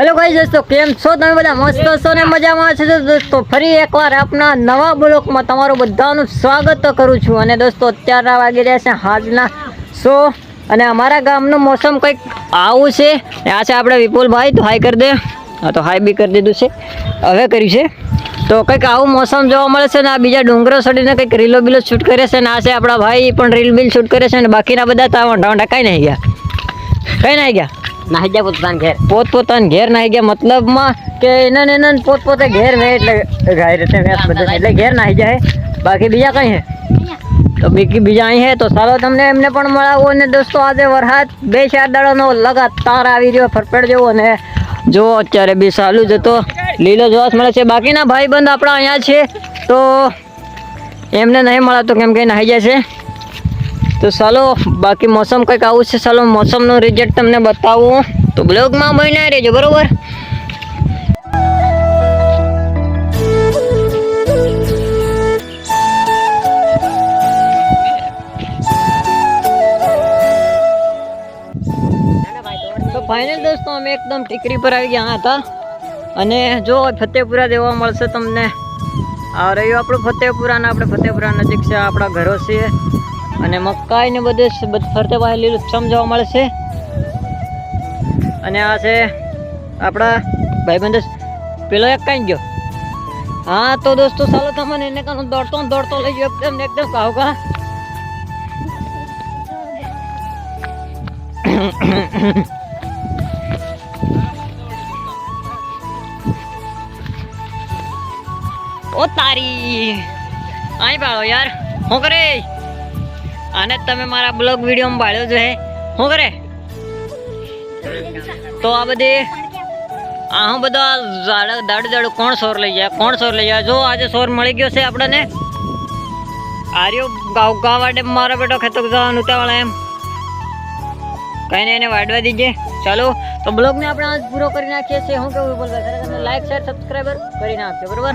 Hello guys દોસ્તો, કેમ છો તમે બધા? મસ્ત છો ને મજામાં છો દોસ્તો? ફરી એકવાર આપણા નવા બ્લોગમાં તમારું બધાનું સ્વાગત કરું છું. અને દોસ્તો અત્યારના વાગી રહ્યા છે હાજના 100 અને અમારા ગામનું મોસમ કંઈક આવું છે. આ છે આપણે વિપુલભાઈ, તો હાઈ કરી દે. હા તો હાઈ બી કરી દીધું છે, હવે કર્યું છે. તો કંઈક આવું મોસમ જોવા મળે છે ને આ બીજા ડુંગરો ચડીને કંઈક રીલો બીલો શૂટ કરે છે ને આ છે આપણા ભાઈ પણ રીલ બિલ શૂટ કરે છે ને બાકીના બધા તો વાંઢા કઈ નહીં ગયા, કઈ નહીં ગયા. નાહી ગયા પોતાના ઘેર, પોતપોતાના ઘેર નાહી ગયા, મતલબમાં કે એને પોતપોતે ઘેર વે એટલે ગાય રહેતે વેસ બધા એટલે ઘેર નાહી જાય. બાકી બીજા કઈ હે તો બીજા અહીં હે. તો ચાલો તમને એમને પણ મળાવો. અને દોસ્તો આજે વરસાદ 2-4 દાડાનો લગાતાર આવી રહ્યો ફરફેડ જેવો. અને જો અત્યારે બી ચાલુ જ હતો, લીલો જોવા મળે છે. બાકીના ભાઈબંધ આપણા અહીંયા છે તો એમને નહીં મળાતો કેમ કે નાહી જાય છે. તો ચાલો બાકી મોસમ કંઈક આવું છે. ચાલો મોસમનું રિઝલ્ટ તમને બતાવું તો બ્લોગમાં બન્યા રહેજો, બરોબર? તો ફાઇનલ દોસ્તો અમે એકદમ ટીકરી પર આવી ગયા હતા. અને જો ફતેપુરા દેવા મળશે તમને. આ રહ્યું આપણું ફતેપુરા ને આપણે ફતેપુરા નજીક છે, આપણા ઘરો છે. અને મકાઈ ને બધે ફરતે પાસે લીલુંછમ જોવા મળે છે. અને આ છે આપણા ભાઈબંધ પેલો એક કઈ ગયો. હા તો દોસ્તો ચાલો તમને એને કાનો દોડતો લઈ ગયો એકદમ કાવ કા. ઓ તારી આઈ બાળો યાર, શું કરે? આને તમે મારા બ્લોગ વિડીયોમાં બાળ્યો છે, શું કરે? તો આ બધી હું બધા દાડું કોણ સોર લઈ જાય? જો આજે સોર મળી ગયો છે આપણને. આર્યો ગાવાડે મારો બેટો ખેતર જવાનું ઉતાવળ એમ કઈ ને એને વાડવા દીજે. ચાલો તો બ્લોગને આપણે આજ પૂરો કરી નાખીએ છીએ. હું કેવું બોલવા લાઈક શેર સબસ્ક્રાઈબર કરી નાખજો, બરોબર?